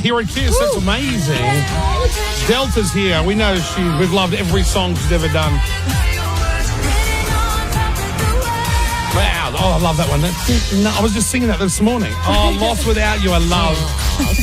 here at KIIS. That's amazing. Delta's here. We know we've loved every song she's ever done. Wow. Oh, I love that one. I was just singing that this morning. Oh, Lost Without You, I love.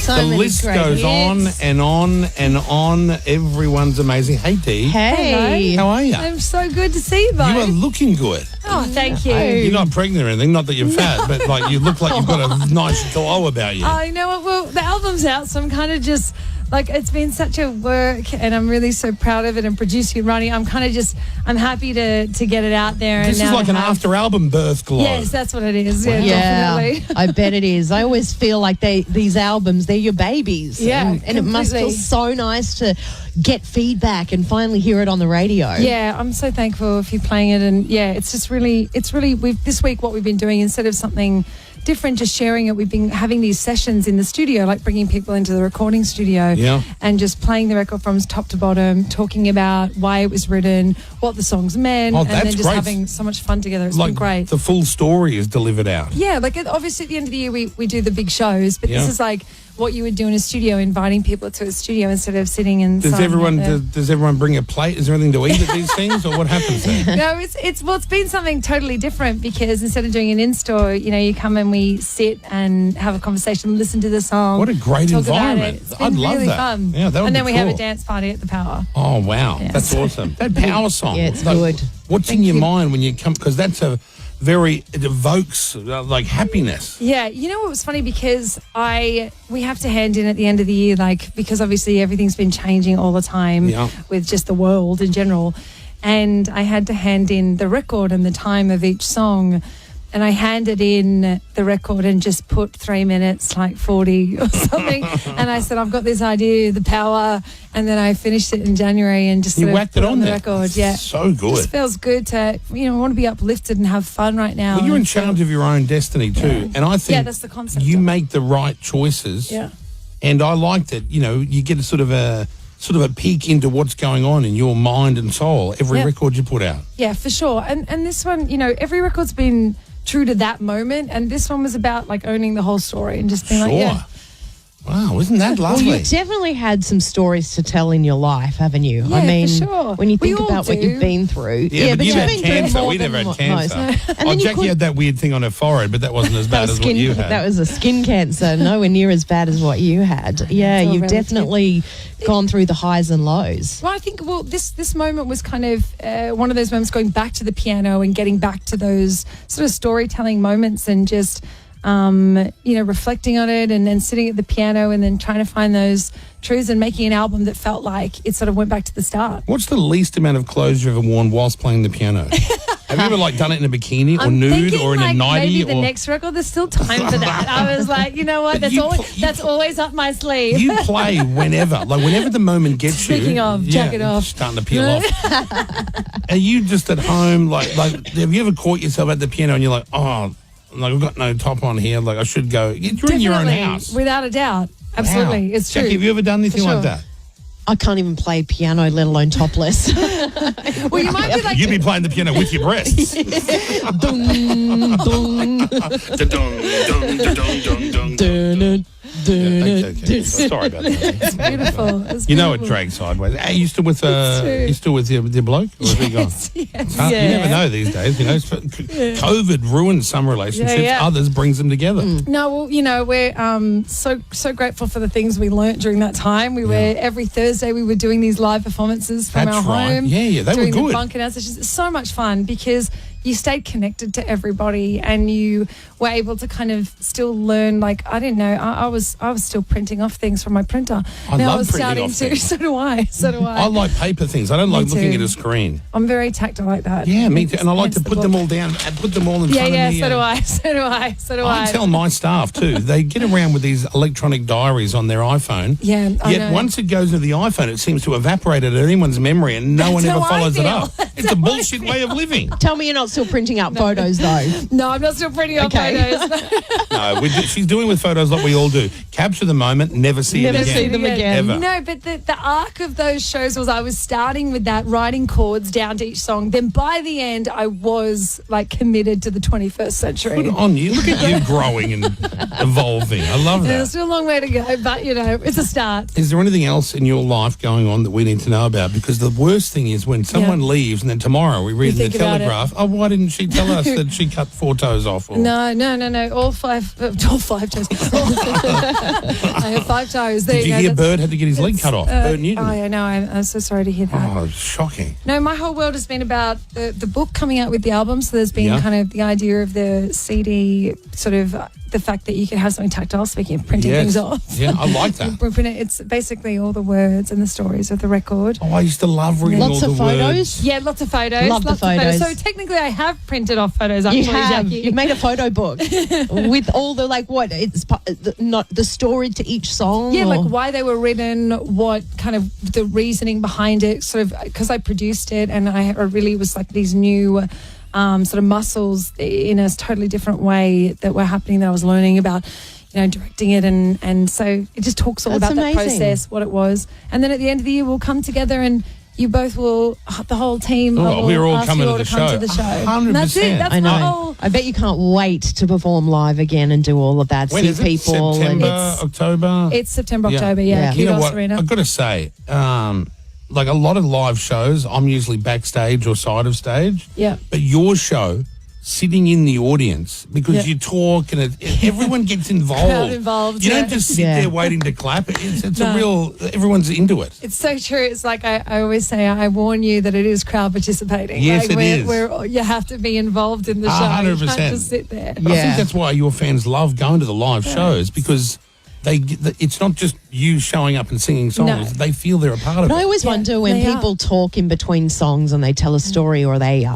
So the list goes on and on and on. Everyone's amazing. Hey, Dee. Hey. How are you? I'm so good to see you both. You are looking good. Oh, thank you. You're not pregnant or anything, not that you're fat, but like you look like you've got a nice glow about you. Oh, you know what? Well, the album's out, so I'm kind of just, like, it's been such a work, and I'm really so proud of it, and producing and running. I'm kind of just, I'm happy to get it out there. This and is now like an after-album birth glow. Yes, that's what it is. Yeah, Yeah, definitely. I bet it is. I always feel like these albums, they're your babies. Yeah, and it must feel completely. so nice to get feedback and finally hear it on the radio. Yeah, I'm so thankful for you playing it, and yeah, it's just really, this week what we've been doing, instead of something different, just sharing it, we've been having these sessions in the studio, like bringing people into the recording studio and just playing the record from top to bottom, talking about why it was written, what the songs meant, and then just having so much fun together. It's been great. The full story is delivered out. Yeah, like obviously at the end of the year we do the big shows, but this is like what you would do in a studio, inviting people to a studio instead of sitting in. Does everyone bring a plate? Is there anything to eat at these things, or what happens there? No, it's been something totally different, because instead of doing an in-store, you come and we sit and have a conversation, listen to the song. What a great environment! It's been I'd love really that. Fun. Yeah, that would and then be we have cool. a dance party at the Power. Oh wow, that's awesome! That Power song. Yeah, it's good. What's in your mind when you come? Because it evokes like happiness. Yeah, you know what was funny, because we have to hand in at the end of the year, like, because obviously everything's been changing all the time with just the world in general, and I had to hand in the record and the time of each song. And I handed in the record and just put 3 minutes, like 40 or something. And I said, I've got this idea, the Power. And then I finished it in January and just whacked it on the there. record. Yeah, so good. It just feels good to, I want to be uplifted and have fun right now. Well, you're in charge of your own destiny too, and I think that's the concept. You make the right choices. Yeah, and I like that. You get a sort of a peek into what's going on in your mind and soul every record you put out. Yeah, for sure. And this one, every record's been true to that moment, and this one was about like owning the whole story and just being Wow, isn't that lovely? Well, you've definitely had some stories to tell in your life, haven't you? Yeah, I mean, for sure. when you think about what you've been through. Yeah, but you've had been cancer. through more We never than had cancer. most. And then Jackie had that weird thing on her forehead, but that wasn't as bad as what you had. That was a skin cancer, nowhere near as bad as what you had. Yeah, you've relative. Definitely gone through the highs and lows. Well, I think, this moment was kind of one of those moments, going back to the piano and getting back to those sort of storytelling moments, and just reflecting on it, and then sitting at the piano and then trying to find those truths and making an album that felt like it sort of went back to the start. What's the least amount of clothes you've ever worn whilst playing the piano? Have you ever done it in a bikini or nude or in a nightie? Maybe the next record, there's still time for that. I was like, you know what? That's always up my sleeve. You play whenever the moment gets you. Speaking of, jacket off. Starting to peel off. Are you just at home, like, have you ever caught yourself at the piano and you're like, oh, like, I've got no top on here, like I should go. You're in your own house. Without a doubt. Absolutely. Wow. It's true. Jackie, have you ever done anything like that? I can't even play piano, let alone topless. Well, you might be like... You'd be playing the piano with your breasts. Dun, dun. Dun, dun. Okay. Sorry about that. It's beautiful. It's You know it drags sideways. Are you still with your bloke? Or have you gone? Yes. You never know these days. COVID ruins some relationships. Yeah. Others brings them together. No, well, we're so grateful for the things we learnt during that time. We were every Thursday we were doing these live performances from our home. Yeah, they were doing good. The bunk and out sessions. It's so much fun because you stayed connected to everybody and you were able to kind of still learn. Like, I didn't know, I was still printing off things from my printer. I love printing off things. So do I. I like paper things. I don't like looking at a screen. I'm very tactile like that. Yeah, me too. And I like to put them all down and put them all in front of me. Yeah, so do I. I tell my staff too. They get around with these electronic diaries on their iPhone. Yeah, I know. Once it goes into the iPhone, it seems to evaporate out of anyone's memory and no one ever follows it up. It's a bullshit way of living. Tell me you're not still printing out photos, though. No, I'm not still printing out photos. No, she's doing with photos like we all do. Capture the moment, never see it again. See them again. Ever. No, but the arc of those shows was I was starting with that, writing chords down to each song. Then by the end, I was like committed to the 21st century. Good on you. Look at you growing and evolving. I love that. There's still a long way to go, but it's a start. Is there anything else in your life going on that we need to know about? Because the worst thing is when someone leaves and then tomorrow we read in the Telegraph, oh, why didn't she tell us that she cut 4 toes off? Or... No. All five toes. I have 5 toes. There Did you hear Bird had to get his leg cut off? Bird Newton. Oh, yeah, no, I'm so sorry to hear that. Oh, shocking. No, my whole world has been about the book coming out with the album. So there's been kind of the idea of the CD, sort of the fact that you can have something tactile, speaking of printing things off. Yeah, I like that. It's basically all the words and the stories of the record. Oh, I used to love reading lots all of the photos. words. Yeah, lots of photos. Love lots the photos. So technically I have printed off photos, actually, You have. Jackie. You've made a photo book with all the, not the story to each song? Yeah, like why they were written, what kind of the reasoning behind it, sort of, because I produced it and I really was like these new sort of muscles in a totally different way that were happening that I was learning about, directing it. And so it just talks all That's about amazing. that process, what it was. And then at the end of the year, we'll come together and you both will, the whole team will we're all ask coming you all to to the come show. to the show. 100%. And that's it. That's I know. the whole... I bet you can't wait to perform live again and do all of that. When see is it? people. September, and October? It's September, Yeah. October, Yeah. You know KIIS what? Arena. I've got to say, like a lot of live shows, I'm usually backstage or side of stage. Yeah. But your show, sitting in the audience, because you talk and everyone gets involved. Crowd involved, You don't yeah. just sit there waiting to clap. It's No. a real, everyone's into it. It's so true. It's like I always say, I warn you that it is crowd participating. Yes, like it is. You have to be involved in the show. 100%. You can't just sit there. But I think that's why your fans love going to the live shows, because it's not just you showing up and singing songs. No. They feel they're a part of But I it. always wonder when they people talk in between songs and they tell a story or they,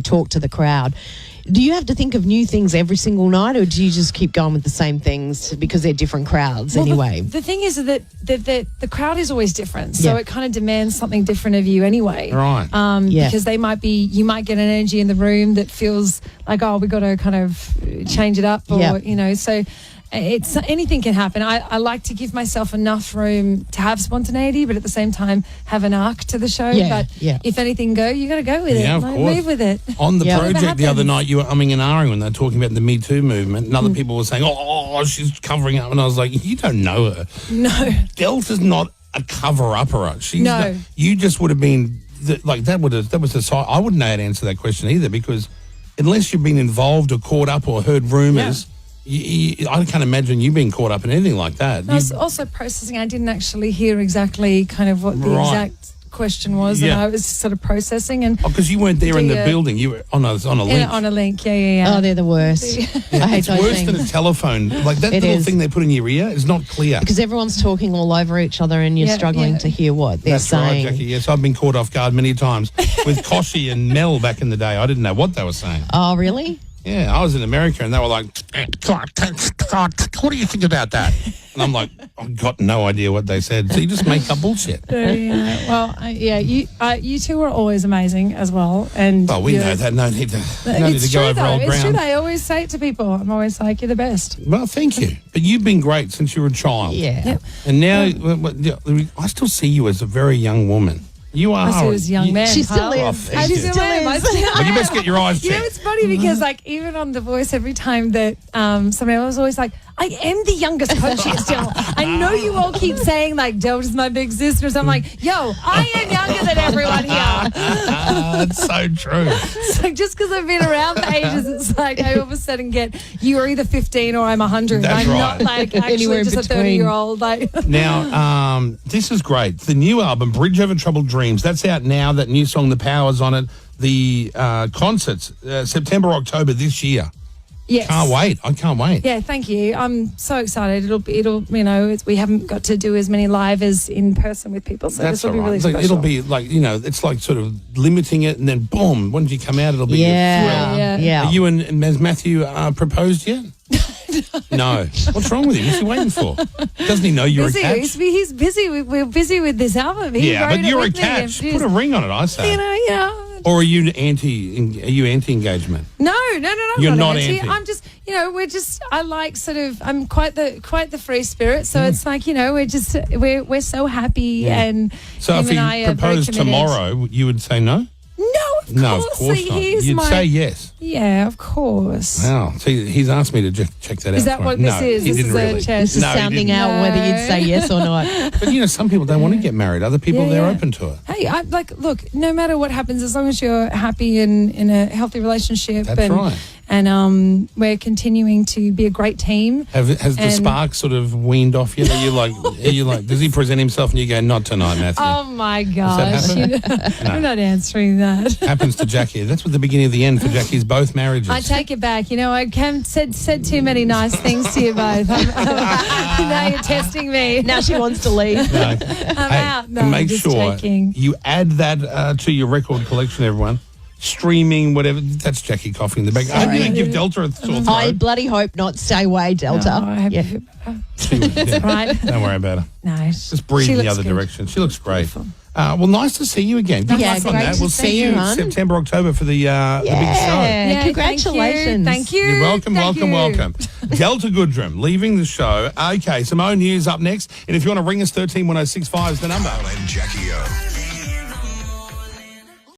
talk to the crowd. Do you have to think of new things every single night, or do you just keep going with the same things because they're different crowds anyway? The thing is that the crowd is always different, so it kind of demands something different of you anyway. Right. Because you might get an energy in the room that feels like, oh, we got to kind of change it up, or so. It's anything can happen. I like to give myself enough room to have spontaneity, but at the same time have an arc to the show. Yeah, But yeah. if anything go, you got to go with it. Yeah, of Like, course. move with it. On the Yeah. project the other happens. night, you were umming and ahhing when they were talking about the Me Too movement, and other people were saying, oh, she's covering up. And I was like, you don't know her. No. Delta's not a cover-upper. She's No. not, you just would have been, that was the side. I wouldn't know how to answer that question either, because unless you've been involved or caught up or heard rumours, I can't imagine you being caught up in anything like that. I was also processing. I didn't actually hear exactly kind of what the exact question was, and I was sort of processing. And because you weren't there in the building, you were on a link. on a link, yeah. Oh, they're the worst. I hate It's those worse things. than a telephone. Like that It little is. thing they put in your ear is not clear. Because everyone's talking all over each other and you're struggling to hear what they're That's saying. right, Jackie. Yes, I've been caught off guard many times with Koshy and Mel back in the day. I didn't know what they were saying. Oh, really? Yeah, I was in America and they were like, what do you think about that? And I'm like, I've got no idea what they said. So you just make up bullshit. Well, you two were always amazing as well. And Well, we know that. No need to go over old It's true. ground. I always say it to people. I'm always like, you're the best. Well, thank you. But you've been great since you were a child. Yeah. Yep. And now, I still see you as a very young woman. You are. I see you as a young man. She still pal. is. thank She you. still is. Well, you best get your eyes You know, checked. it's funny because, like, even on The Voice, every time that somebody else was always like, I am the youngest coach here still. I know you all keep saying, like, Delta's my big sister. So I'm like, yo, I am younger than everyone here. That's so true. So just because I've been around for ages, it's like I all of a sudden get, you are either 15 or I'm 100. That's I'm right. not, like, actually Anywhere in just a between. 30-year-old. Like, Now, this is great. The new album, Bridge Over Troubled Dreams, that's out now. That new song, The Power's on it. The concerts, September, October this year. yes. Can't wait. I can't wait. Yeah, thank you. I'm so excited. It'll we haven't got to do as many live as in person with people, so That's this will be all right. really It's like- special. it'll be like, it's like sort of limiting it, and then boom, when you come out, it'll be a Yeah. thrill. Yeah. Are you and has Matthew proposed yet? No. What's wrong with him? What's he waiting for? Doesn't he know you're busy. a catch? He's busy. We're busy with this album. He Yeah, wrote but it you're a with me and catch. Put a ring on it, I say. you know, Or are you anti-engagement? No. You're I'm not anti. anti. I'm just, I like I'm quite the free spirit. So it's like, we're so happy, and So him if he and I are very proposed committed. tomorrow, you would say no? No, of course not. You'd say yes. Yeah, of course. Wow. See, he's asked me to check that out. Is that for what him. this No, is? he This didn't is a really. test. This is No, he sounding didn't. out whether you'd say yes or not. But some people don't want to get married. Other people, they're open to it. Hey, look, no matter what happens, as long as you're happy and in a healthy relationship. That's right. And we're continuing to be a great team. Has the spark sort of weaned off you? Are you like, does he present himself and you go, not tonight, Matthew? Oh my gosh. No. I'm not answering that. Happens to Jackie. That's what the beginning of the end for Jackie's both marriages. I take it back. I said too many nice things to you both. Now you're testing me. Now she wants to leave. No. I'm out. No, make just sure joking. you add that to your record collection, everyone. Streaming, whatever. That's Jackie coughing in the back. I hope you don't give Delta a sore throat. I bloody hope not. Stay away, Delta. No, I have Yeah. right. Don't worry about her. No. Just breathe She in the looks other good. direction. She looks great. Well, nice to see you again. Good Yeah, luck on great that. to We'll see see you you, in hon. September, October for the big show. Yeah, congratulations. Thank you. You're welcome, Thank you. welcome. Delta Goodrem leaving the show. Okay, some O News up next. And if you want to ring us, 131065 is the number. And Jackie O.